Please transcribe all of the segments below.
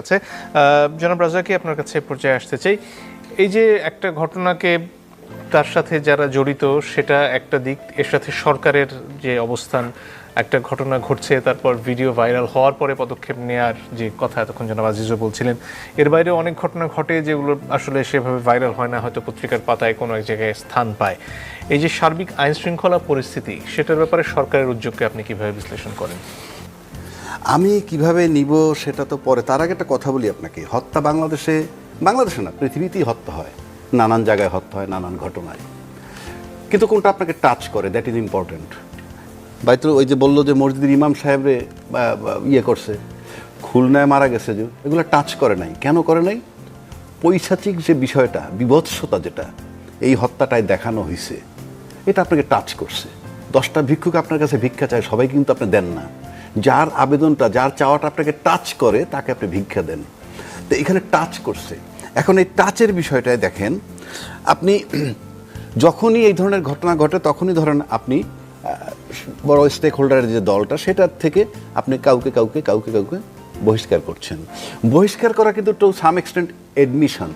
কাছে। জনাব রাজাকি, আপনার কাছে পর্যায়ে আসতে চাই। এই যে একটা ঘটনাকে তার সাথে যারা জড়িত সেটা একটা দিক, এর সাথে সরকারের যে অবস্থান, একটা ঘটনা ঘটছে তারপর ভিডিও ভাইরাল হওয়ার পরে পদক্ষেপ নেওয়ার যে কথা এতক্ষণ জনাব আজিজও বলছিলেন, এর বাইরে অনেক ঘটনা ঘটে যেগুলো আসলে সেভাবে ভাইরাল হয় না, হয়তো পত্রিকার পাতায় কোনো এক জায়গায় স্থান পায়। এই যে সার্বিক আইন শৃঙ্খলা পরিস্থিতি, সেটার ব্যাপারে সরকারের উদ্যোগকে আপনি কিভাবে বিশ্লেষণ করেন? আমি কিভাবে নিব সেটা তো পরে, তার আগে একটা কথা বলি আপনাকে। হত্যা বাংলাদেশে না, পৃথিবীতেই হত্যা হয়, নানান জায়গায় হত্যা হয়, নানান ঘটনায়। কিন্তু কোনটা আপনাকে টাচ করে, দ্যাট ইজ ইম্পর্টেন্ট। বাইতো ওই যে বললো যে মসজিদের ইমাম সাহেবরে ইয়ে করছে, খুলনায় মারা গেছে, যে এগুলো টাচ করে নাই। কেন করে নাই? পৈশাচিক যে বিষয়টা, বিভৎসতা যেটা এই হত্যাটায় দেখানো হয়েছে, এটা আপনাকে টাচ করছে। 10টা ভিক্ষুক আপনার কাছে ভিক্ষা চায়, সবাই কিন্তু আপনি দেন না। যার আবেদনটা, যার চাওয়াটা আপনাকে টাচ করে, তাকে আপনি ভিক্ষা দেন। তো এখানে টাচ করছে। এখন এই টাচের বিষয়টায় দেখেন, আপনি যখনই এই ধরনের ঘটনা ঘটে, তখনই ধরেন আপনি বড় স্টেক হোল্ডারের যে দলটা, সেটার থেকে আপনি কাউকে কাউকে কাউকে কাউকে বহিষ্কার করছেন। বহিষ্কার করা কিন্তু টু সাম এক্সটেন্ট এডমিশন,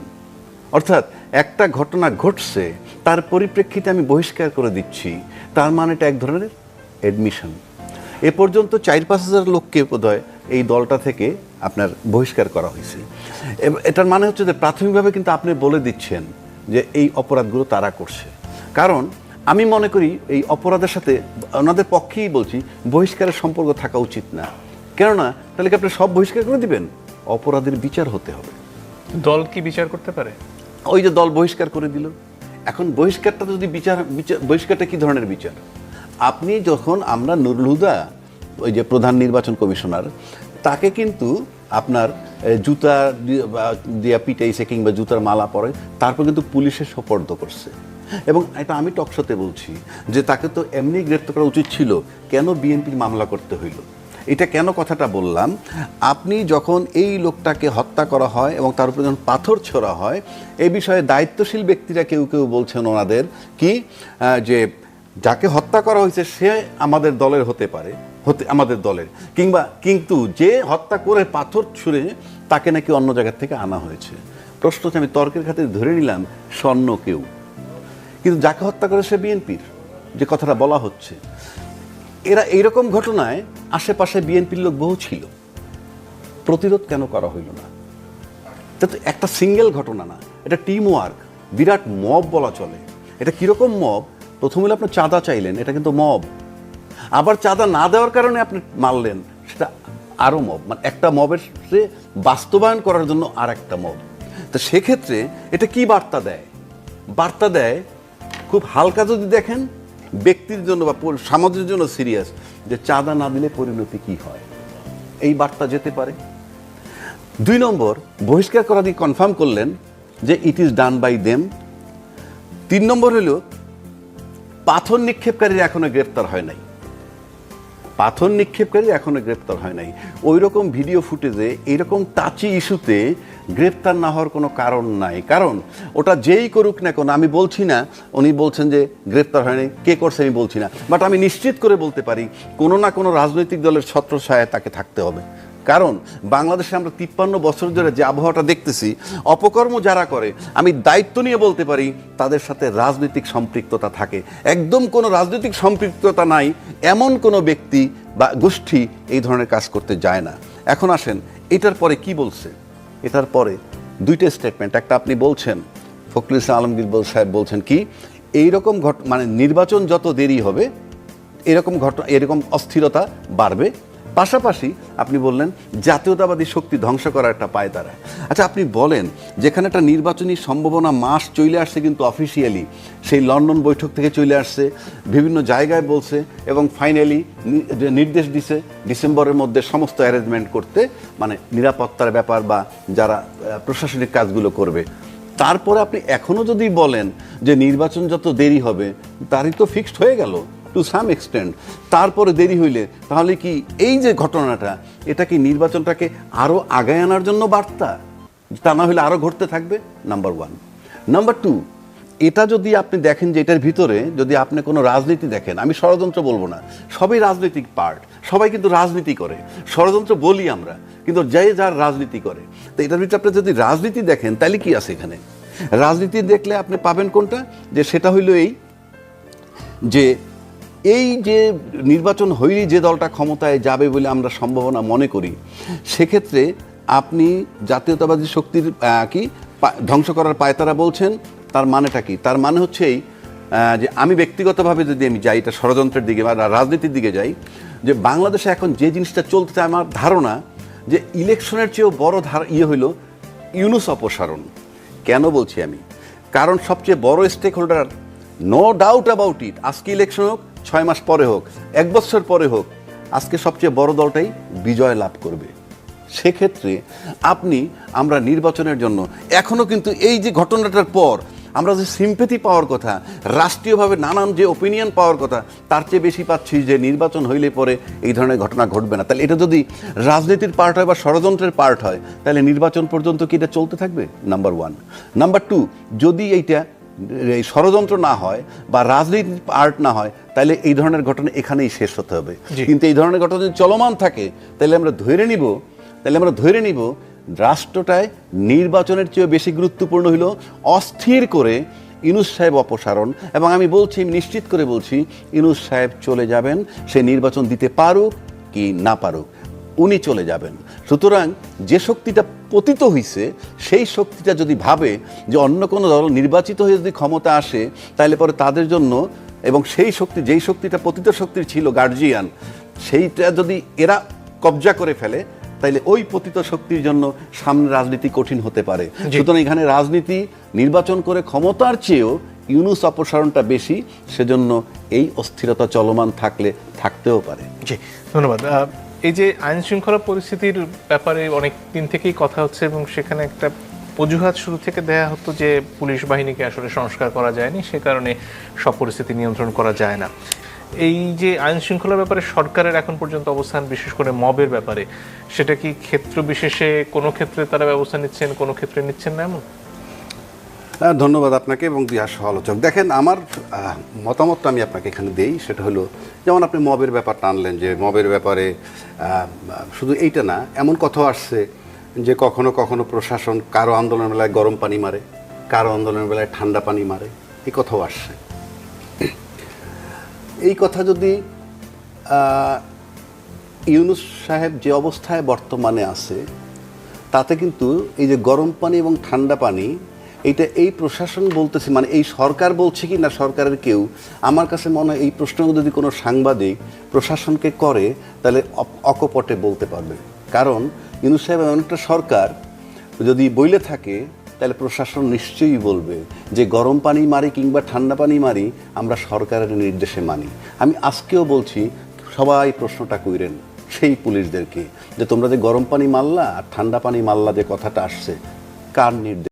অর্থাৎ একটা ঘটনা ঘটছে, তার পরিপ্রেক্ষিতে আমি বহিষ্কার করে দিচ্ছি, তার মানে এটা এক ধরনের এডমিশন। এ পর্যন্ত 4-5 হাজার লোককে বোধহয় এই দলটা থেকে আপনার বহিষ্কার করা হয়েছে। এটার মানে হচ্ছে যে প্রাথমিকভাবে কিন্তু আপনি বলে দিচ্ছেন যে এই অপরাধগুলো তারা করছে। কারণ আমি মনে করি এই অপরাধের সাথে ওনাদের পক্ষেই বলছি, বহিষ্কারের সম্পর্ক থাকা উচিত না। কেননা তাহলে কি আপনি সব বহিষ্কার করে দিবেন? অপরাধের বিচার হতে হবে। দল কি বিচার করতে পারে? ওই যে দল বহিষ্কার করে দিল, এখন বহিষ্কারটা যদি বহিষ্কারটা কি ধরনের বিচার? আপনি যখন, আমরা নুরুল হুদা, ওই যে প্রধান নির্বাচন কমিশনার, তাকে কিন্তু আপনার জুতা দিয়া পিটাইছে কিংবা জুতার মালা পরে, তারপর কিন্তু পুলিশে সোপর্দ করছে। এবং এটা আমি টকশোতে বলছি যে তাকে তো এমনি গ্রেপ্তার করা উচিত ছিল, কেন বিএনপির মামলা করতে হইল? এটা কেন কথাটা বললাম, আপনি যখন এই লোকটাকে হত্যা করা হয় এবং তার উপরে যখন পাথর ছোড়া হয়, এই বিষয়ে দায়িত্বশীল ব্যক্তিরা কেউ কেউ বলছেন ওনাদের কি, যে যাকে হত্যা করা হয়েছে সে আমাদের দলের হতে পারে, আমাদের দলের, কিন্তু যে হত্যা করে পাথর ছুঁড়ে তাকে নাকি অন্য জায়গা থেকে আনা হয়েছে। প্রশ্ন হচ্ছে, আমি তর্কের খাতিরে ধরে নিলাম স্বর্ণ কেউ, কিন্তু যাকে হত্যা করে সে বিএনপির, যে কথাটা বলা হচ্ছে। এরা এইরকম ঘটনায় আশেপাশে বিএনপির লোক বহু ছিল, প্রতিরোধ কেন করা হইল না? এটা তো একটা সিঙ্গেল ঘটনা না, এটা টিম ওয়ার্ক, বিরাট মব বলা চলে। এটা কিরকম মব? প্রথমে আপনি চাঁদা চাইলেন, এটা কিন্তু মব। আবার চাঁদা না দেওয়ার কারণে আপনি মারলেন, সেটা আরও মব। মানে একটা মবের বাস্তবায়ন করার জন্য আর একটা মব। তো সেক্ষেত্রে এটা কি বার্তা দেয়? বার্তা দেয়, খুব হালকা যদি দেখেন, ব্যক্তির জন্য বা সমাজের জন্য সিরিয়াস, যে চাঁদা না দিলে পরিণতি কি হয়, এই বার্তা যেতে পারে। 2 নম্বর, বহিষ্কার করা দিয়ে কনফার্ম করলেন যে it is done by them. 3 number হলো, পাথর নিক্ষেপকারীরা এখনো গ্রেপ্তার হয় নাই। ওই রকম ভিডিও ফুটেজে এইরকম টাচি ইস্যুতে গ্রেপ্তার না হওয়ার কোনো কারণ নাই। কারণ ওটা যেই করুক না কেন, আমি বলছি না, উনি বলছেন যে গ্রেপ্তার হয়নি, কে করছে আমি বলছি না, বাট আমি নিশ্চিত করে বলতে পারি কোনো না কোনো রাজনৈতিক দলের ছত্রছায়ায় তাকে থাকতে হবে। কারণ বাংলাদেশে আমরা 53 বছর ধরে যে আবহাওয়াটা দেখতেছি, অপকর্ম যারা করে, আমি দায়িত্ব নিয়ে বলতে পারি তাদের সাথে রাজনৈতিক সম্পৃক্ততা থাকে। একদম কোনো রাজনৈতিক সম্পৃক্ততা নাই এমন কোনো ব্যক্তি বা গোষ্ঠী এই ধরনের কাজ করতে যায় না। এখন আসেন, এটার পরে কি বলছে? এটার পরে 2টা স্টেটমেন্ট। একটা আপনি বলছেন, ফখরুল ইসলাম আলমগীর সাহেব বলছেন কি, এইরকম মানে নির্বাচন যত দেরি হবে এরকম অস্থিরতা বাড়বে। পাশাপাশি আপনি বললেন জাতীয়তাবাদী শক্তি ধ্বংস করার একটা পায় তারা। আচ্ছা, আপনি বলেন, যেখানে একটা নির্বাচনী সম্ভাবনা মাস চলে আসছে, কিন্তু অফিসিয়ালি সেই লন্ডন বৈঠক থেকে চলে আসছে, বিভিন্ন জায়গায় বলছে, এবং ফাইনালি নির্দেশ দিছে ডিসেম্বরের মধ্যে সমস্ত অ্যারেঞ্জমেন্ট করতে, মানে নিরাপত্তার ব্যাপার বা যারা প্রশাসনিক কাজগুলো করবে। তারপরে আপনি এখনও যদি বলেন যে নির্বাচন যত দেরি হবে, তারই তো ফিক্সড হয়ে গেল টু সাম এক্সটেন্ট। তারপরে দেরি হইলে তাহলে কি এই যে ঘটনাটা, এটা কি নির্বাচনটাকে আরও আগায় আনার জন্য বার্তা? তা না হলে আরও ঘটতে থাকবে, নাম্বার 1। নাম্বার 2, এটা যদি আপনি দেখেন যে এটার ভিতরে যদি আপনি কোনো রাজনীতি দেখেন, আমি ষড়যন্ত্র বলবো না, সবই রাজনৈতিক পার্ট, সবাই কিন্তু রাজনীতি করে, ষড়যন্ত্র বলি আমরা, কিন্তু যে যার রাজনীতি করে। তো এটার ভিতরে আপনি যদি রাজনীতি দেখেন তাহলে কি আছে এখানে? রাজনীতি দেখলে আপনি পাবেন কোনটা, যে সেটা হইল এই যে নির্বাচন হইলেই যে দলটা ক্ষমতায় যাবে বলে আমরা সম্ভাবনা মনে করি, সেক্ষেত্রে আপনি জাতীয়তাবাদী শক্তির ধ্বংস করার পায়তারা বলছেন। তার মানেটা কি? তার মানে হচ্ছে যে আমি ব্যক্তিগতভাবে যদি আমি যাই এটা ষড়যন্ত্রের দিকে বা রাজনীতির দিকে যাই, যে বাংলাদেশে এখন যে জিনিসটা চলতেছে আমার ধারণা যে ইলেকশনের চেয়েও বড় হইল ইউনূস অপসারণ। কেন বলছি আমি? কারণ সবচেয়ে বড় stakeholder, no doubt about it, আজকে ইলেকশন হোক, 6 মাস পরে হোক, 1 বছর পরে হোক, আজকে সবচেয়ে বড় দলটাই বিজয় লাভ করবে। সেক্ষেত্রে আমরা নির্বাচনের জন্য এখনো কিন্তু এই যে ঘটনাটার পর আমরা যে সিম্পেথি পাওয়ার কথা, রাষ্ট্রীয়ভাবে নানান যে ওপিনিয়ন পাওয়ার কথা, তার চেয়ে বেশি পাচ্ছি যে নির্বাচন হইলে পরে এই ধরনের ঘটনা ঘটবে না। তাহলে এটা যদি রাজনীতির পার্ট হয় বা ষড়যন্ত্রের পার্ট হয়, তাহলে নির্বাচন পর্যন্ত কি এটা চলতে থাকবে? নাম্বার 1। নাম্বার 2, যদি এই ষড়যন্ত্র না হয় বা রাজনীতির পার্ট না হয়, তাহলে এই ধরনের ঘটনা এখানেই শেষ হতে হবে। কিন্তু এই ধরনের ঘটনা যদি চলমান থাকে, তাহলে আমরা ধরে নিব রাষ্ট্রটায় নির্বাচনের চেয়ে বেশি গুরুত্বপূর্ণ হলো অস্থির করে ইউনূস সাহেব অপসারণ। এবং আমি নিশ্চিত করে বলছি, ইউনূস সাহেব চলে যাবেন, সে নির্বাচন দিতে পারুক কি না পারুক, উনি চলে যাবেন। সুতরাং যে শক্তিটা পতিত হইছে, সেই শক্তিটা যদি ভাবে যে অন্য কোনো দল নির্বাচিত হয়ে যদি ক্ষমতা আসে, তাহলে পরে তাদের জন্য, এবং সেই শক্তি যেই শক্তিটা পতিত শক্তির ছিল গার্জিয়ান, সেইটা যদি এরা কবজা করে ফেলে, তাইলে ওই পতিত শক্তির জন্য সামনে রাজনীতি কঠিন হতে পারে। সুতরাং এখানে রাজনীতি নির্বাচন করে ক্ষমতার চেয়েও ইউনূস অপসারণটা বেশি, সেজন্য এই অস্থিরতা চলমান থাকতেও পারে। জি, ধন্যবাদ। এই যে আইন শৃঙ্খলা পরিস্থিতির ব্যাপারে অনেক দিন থেকেই কথা হচ্ছে, এবং সেখানে একটা অজুহাত শুরু থেকে দেয়া হতো যে পুলিশ বাহিনীকে আসলে সংস্কার করা যায়নি, সে কারণে সব পরিস্থিতি নিয়ন্ত্রণ করা যায় না। এই যে আইন শৃঙ্খলার ব্যাপারে সরকারের এখন পর্যন্ত অবস্থান, বিশেষ করে মবের ব্যাপারে, সেটা কি ক্ষেত্র বিশেষে কোনো ক্ষেত্রে তারা ব্যবস্থা নিচ্ছেন, কোনো ক্ষেত্রে নিচ্ছেন না এমন? ধন্যবাদ আপনাকে এবং সহ-আলোচক। দেখেন, আমার মতামতটা আমি আপনাকে এখানে দেই। সেটা হলো, যেমন আপনি মবের ব্যাপার টানলেন, যে মবের ব্যাপারে শুধু এইটা না, এমন কথা আসছে যে কখনো কখনো প্রশাসন কারো আন্দোলনের বেলায় গরম পানি মারে, কারো আন্দোলনের বেলায় ঠান্ডা পানি মারে, এই কথাও আসছে। এই কথা যদি ইউনূস সাহেব যে অবস্থায় বর্তমানে আছে, তাতে কিন্তু এই যে গরম পানি এবং ঠান্ডা পানি, এই প্রশাসন বলতেছে, মানে এই সরকার বলছে কি না সরকারের কেউ, আমার কাছে মনে হয় এই প্রশ্ন যদি কোনো সাংবাদিক প্রশাসনকে করে, তাহলে অকপটে বলতে পারবে। কারণ ইউনূস সাহেব এমন একটা সরকার, যদি বইলে থাকে, তাহলে প্রশাসন নিশ্চয়ই বলবে যে গরম পানি মারি কিংবা ঠান্ডা পানি মারি, আমরা সরকারের নির্দেশে মানি। আমি আজকেও বলছি, সবাই প্রশ্নটা কইরেন সেই পুলিশদেরকে, যে তোমরা যে গরম পানি মারলা আর ঠান্ডা পানি মারলা, যে কথাটা আসছে, কার নির্দেশ?